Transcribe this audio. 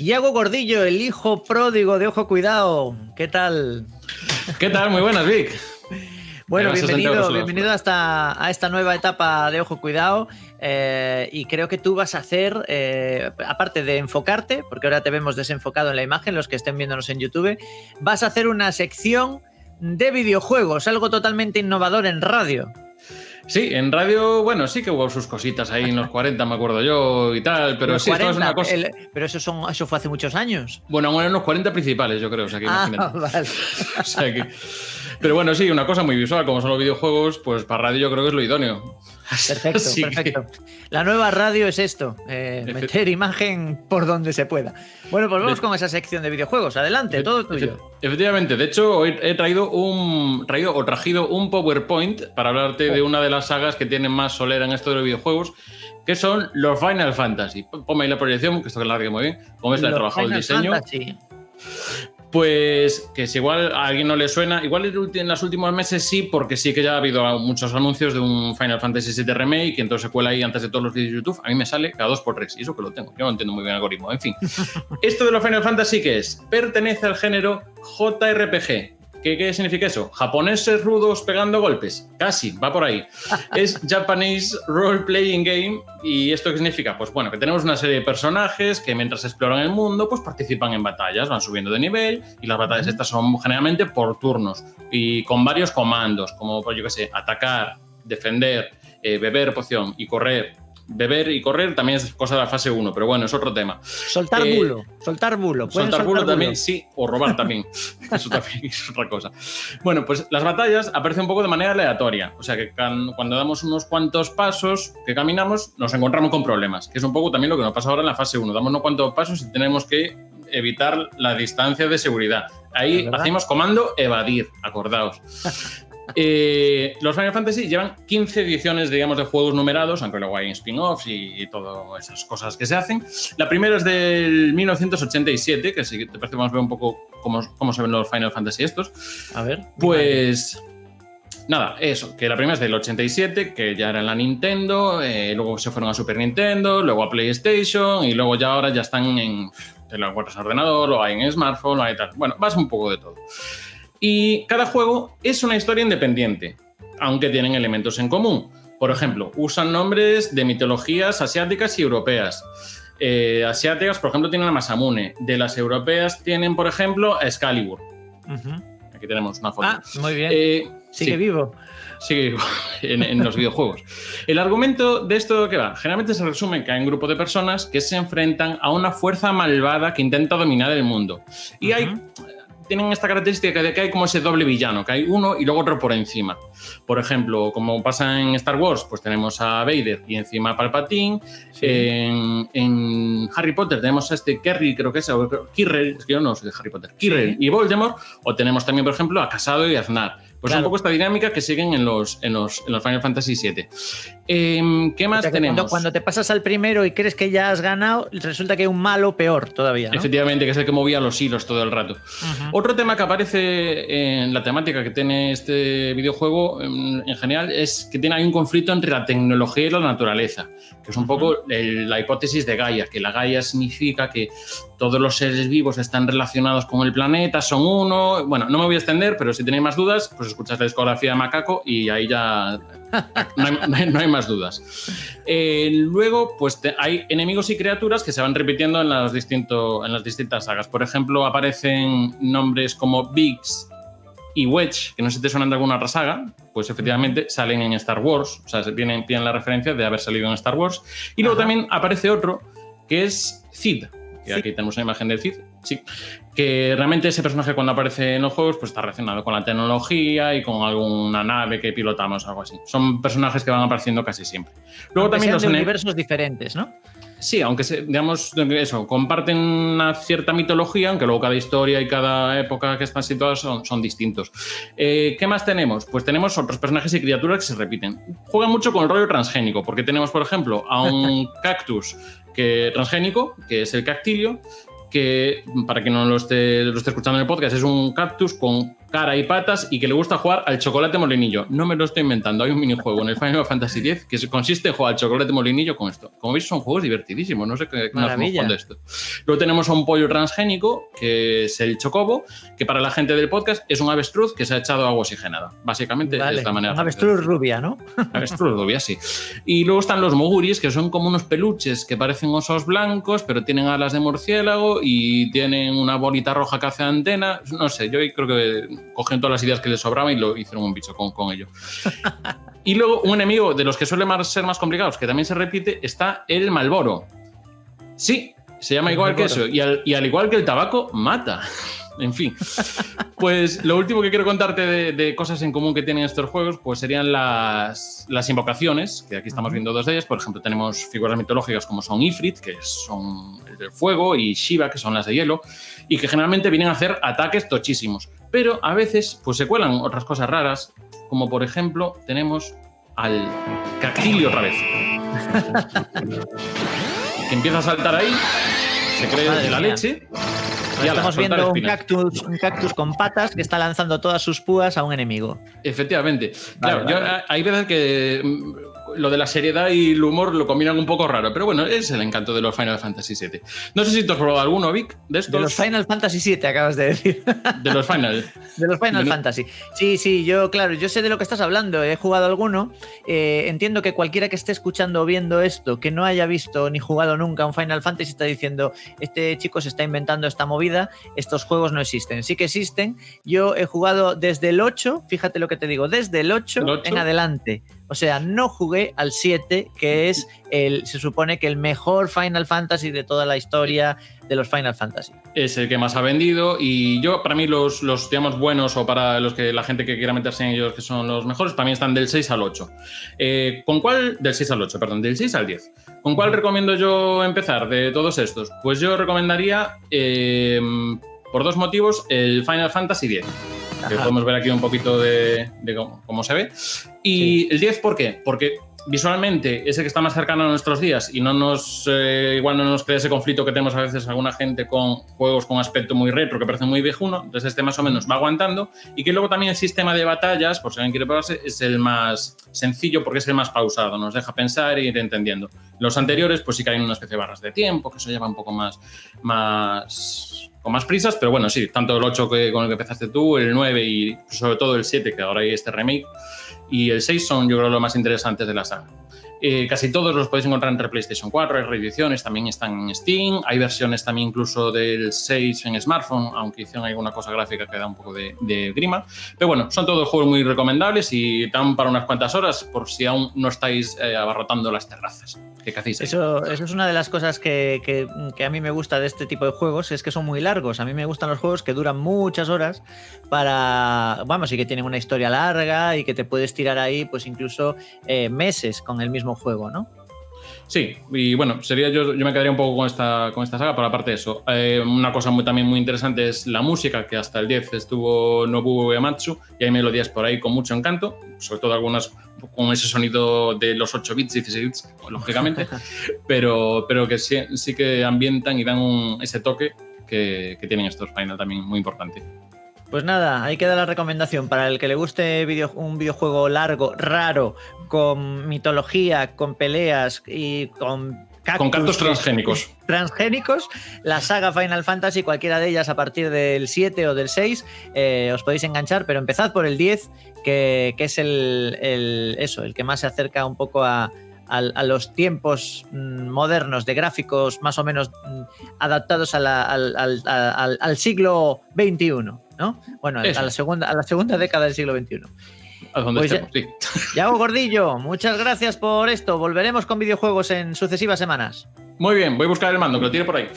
Iago Gordillo, el hijo pródigo de Ojo Cuidado. ¿Qué tal? ¿Qué tal? Muy buenas, Vic. Bueno, bienvenido a esta nueva etapa de Ojo Cuidado, y creo que tú vas a hacer, aparte de enfocarte, porque ahora te vemos desenfocado en la imagen, los que estén viéndonos en YouTube, vas a hacer una sección de videojuegos, algo totalmente innovador en radio. Sí, en radio, bueno, sí que hubo sus cositas ahí en los 40, me acuerdo yo y tal, pero sí, 40, esto es una cosa... Pero eso fue hace muchos años. Bueno, en los 40 principales, yo creo, o sea que imagínate. Vale. O sea que... Pero bueno, sí, una cosa muy visual, como son los videojuegos, pues para radio yo creo que es lo idóneo. Perfecto. La nueva radio es esto, meter imagen por donde se pueda. Bueno, pues vamos con esa sección de videojuegos. Adelante, todo tuyo. Efectivamente, de hecho, hoy he traído un PowerPoint para hablarte de una de las sagas que tienen más solera en esto de los videojuegos, que son los Final Fantasy. Ponme ahí la proyección, que esto que largue muy bien. Como ves, le he trabajado el diseño. Fantasy. Pues que si igual a alguien no le suena, igual en los últimos meses sí, porque sí que ya ha habido muchos anuncios de un Final Fantasy VII Remake, y entonces se cuela ahí antes de todos los vídeos de YouTube. A mí me sale cada 2x3, y eso que lo tengo. Yo no entiendo muy bien el algoritmo. En fin, esto de los Final Fantasy, ¿qué es? Pertenece al género JRPG. ¿Qué significa eso? ¿Japoneses rudos pegando golpes? Casi, va por ahí. Es Japanese Role Playing Game. ¿Y esto qué significa? Pues bueno, que tenemos una serie de personajes que mientras exploran el mundo, pues participan en batallas, van subiendo de nivel, y las batallas estas son generalmente por turnos y con varios comandos, como pues yo qué sé, atacar, defender, beber poción y correr. Beber y correr también es cosa de la fase 1, pero bueno, es otro tema. Soltar bulo. Soltar bulo también, sí, o robar también. Eso también es otra cosa. Bueno, pues las batallas aparecen un poco de manera aleatoria. O sea que cuando damos unos cuantos pasos que caminamos, nos encontramos con problemas, que es un poco también lo que nos pasa ahora en la fase 1. Damos unos cuantos pasos y tenemos que evitar la distancia de seguridad. Ahí hacemos comando evadir, acordaos. Los Final Fantasy llevan 15 ediciones, digamos, de juegos numerados, aunque luego hay spin-offs y todas esas cosas que se hacen. La primera es del 1987, que si te parece vamos a ver un poco cómo se ven los Final Fantasy estos. A ver. Pues... Nada, eso, que la primera es del 87, que ya era en la Nintendo, luego se fueron a Super Nintendo, luego a PlayStation, y luego ya ahora ya están te lo encuentras en ordenador, lo hay en smartphone, lo hay tal. Bueno, vas un poco de todo. Y cada juego es una historia independiente, aunque tienen elementos en común. Por ejemplo, usan nombres de mitologías asiáticas y europeas. Asiáticas, por ejemplo, tienen a Masamune. De las europeas tienen, por ejemplo, a Excalibur. Aquí tenemos una foto. Muy bien. Sigue vivo. Sigue vivo en los videojuegos. El argumento de esto que va, generalmente se resume en que hay un grupo de personas que se enfrentan a una fuerza malvada que intenta dominar el mundo. Y tienen esta característica de que hay como ese doble villano, que hay uno y luego otro por encima. Por ejemplo, como pasa en Star Wars, pues tenemos a Vader y encima a Palpatine. Sí. En Harry Potter tenemos a Kerry, creo que es, o Quirrell, es que yo no soy de Harry Potter, Quirrell y Voldemort, o tenemos también, por ejemplo, a Casado y Aznar. Pues claro. Un poco esta dinámica que siguen en los Final Fantasy VII. ¿Qué más tenemos? Cuando te pasas al primero y crees que ya has ganado, resulta que hay un malo peor todavía, ¿no? Efectivamente, que es el que movía los hilos todo el rato. Otro tema que aparece en la temática que tiene este videojuego en general es que hay un conflicto entre la tecnología y la naturaleza, que es un poco la hipótesis de Gaia, que la Gaia significa que todos los seres vivos están relacionados con el planeta, son uno. Bueno, no me voy a extender, pero si tenéis más dudas, pues escuchad la discografía de Macaco y ahí ya no hay más dudas. Luego, pues hay enemigos y criaturas que se van repitiendo en las distintas sagas. Por ejemplo, aparecen nombres como Biggs y Wedge, que no sé si te suenan de alguna otra saga, pues efectivamente salen en Star Wars, o sea, tienen la referencia de haber salido en Star Wars. Y luego también aparece otro, que es Cid, que aquí tenemos una imagen de Cid, sí, que realmente ese personaje cuando aparece en los juegos pues está relacionado con la tecnología y con alguna nave que pilotamos, algo así. Son personajes que van apareciendo casi siempre. Luego aunque también sean de universos diferentes, ¿no? Sí, aunque digamos eso, comparten una cierta mitología, aunque luego cada historia y cada época que están situados son distintos. ¿Qué más tenemos? Pues tenemos otros personajes y criaturas que se repiten. Juegan mucho con el rollo transgénico, porque tenemos, por ejemplo, a un cactus transgénico, que es el cactilio, que para quien no lo esté escuchando en el podcast, es un cactus con cara y patas y que le gusta jugar al chocolate molinillo. No me lo estoy inventando. Hay un minijuego en el Final Fantasy X que consiste en jugar al chocolate molinillo con esto. Como veis, son juegos divertidísimos. No sé qué hacemos con esto. Luego tenemos a un pollo transgénico, que es el chocobo, que para la gente del podcast es un avestruz que se ha echado agua oxigenada. Básicamente es esta manera. Un avestruz rubia, ¿no? Avestruz rubia, sí. Y luego están los moguris, que son como unos peluches que parecen osos blancos, pero tienen alas de murciélago y tienen una bolita roja que hace antena. No sé, yo creo que cogieron todas las ideas que les sobraban y lo hicieron un bicho con ello. Y luego un enemigo de los que suele ser más complicados, que también se repite, está el Malboro. Sí, se llama igual que eso. Y al igual que el tabaco, mata. En fin, pues lo último que quiero contarte de cosas en común que tienen estos juegos, pues serían las invocaciones, que aquí estamos viendo dos de ellas. Por ejemplo, tenemos figuras mitológicas como son Ifrit, que son el del fuego, y Shiva, que son las de hielo, y que generalmente vienen a hacer ataques tochísimos. Pero a veces pues se cuelan otras cosas raras, como por ejemplo tenemos al Cactilio otra vez, que empieza a saltar ahí, se cree de la leche. Estamos viendo un cactus con patas que está lanzando todas sus púas a un enemigo. Efectivamente. Claro, hay veces que lo de la seriedad y el humor lo combinan un poco raro, pero bueno, es el encanto de los Final Fantasy VII. No sé si te has probado alguno, Vic, de estos. De los Final Fantasy VII, acabas de decir. De los Final. De los Final Fantasy. Sí, yo sé de lo que estás hablando, he jugado alguno. Entiendo que cualquiera que esté escuchando o viendo esto, que no haya visto ni jugado nunca un Final Fantasy, está diciendo, este chico se está inventando esta movida, estos juegos no existen. Sí que existen. Yo he jugado desde el 8, fíjate lo que te digo, desde el 8 en adelante. O sea, no jugué al 7, que es se supone que el mejor Final Fantasy de toda la historia de los Final Fantasy. Es el que más ha vendido y para mí los digamos buenos, o para la gente que quiera meterse en ellos, que son los mejores, para mí están del 6 al 8. ¿Con cuál? Del 6 al 8, perdón, del 6 al 10. ¿Con cuál recomiendo yo empezar de todos estos? Pues yo recomendaría, por dos motivos, el Final Fantasy X. Que podemos ver aquí un poquito de cómo se ve. Y sí. El 10, ¿por qué? Porque visualmente es el que está más cercano a nuestros días y igual no nos crea ese conflicto que tenemos a veces alguna gente con juegos con aspecto muy retro que parece muy viejuno. Entonces este más o menos va aguantando, y que luego también el sistema de batallas, por si alguien quiere probarse, es el más sencillo porque es el más pausado, nos deja pensar e ir entendiendo. Los anteriores pues sí que hay una especie de barras de tiempo, que eso lleva un poco más con más prisas, pero bueno, sí, tanto el 8 con el que empezaste tú, el 9 y sobre todo el 7, que ahora hay este remake, y el 6 son, yo creo, los más interesantes de la saga. Casi todos los podéis encontrar entre PlayStation 4, hay reediciones, también están en Steam, hay versiones también incluso del 6 en smartphone, aunque hicieron alguna cosa gráfica que da un poco de grima. Pero bueno, son todos juegos muy recomendables y dan para unas cuantas horas, por si aún no estáis abarrotando las terrazas. ¿Qué hacéis ahí? Eso es una de las cosas que a mí me gusta de este tipo de juegos, es que son muy largos. A mí me gustan los juegos que duran muchas horas y que tienen una historia larga y que te puedes tirar ahí pues incluso meses con el mismo juego, ¿no? Sí, y bueno, yo me quedaría un poco con esta saga, pero aparte de eso, una cosa también muy interesante es la música, que hasta el 10 estuvo Nobuo Uematsu, y hay melodías por ahí con mucho encanto, sobre todo algunas con ese sonido de los 8 bits, 16 bits, lógicamente, pero que sí que ambientan y dan ese toque que tienen estos Final también muy importante. Pues nada, ahí queda la recomendación para el que le guste un videojuego largo, raro, con mitología, con peleas y con cactus transgénicos, la saga Final Fantasy, cualquiera de ellas a partir del 7 o del 6, os podéis enganchar, pero empezad por el 10, que es el que más se acerca un poco a los tiempos modernos de gráficos más o menos adaptados al siglo XXI, ¿no? Bueno, a la segunda década del siglo XXI. A donde pues estemos, sí. Yago Gordillo, muchas gracias por esto. Volveremos con videojuegos en sucesivas semanas. Muy bien, voy a buscar el mando, que lo tiene por ahí.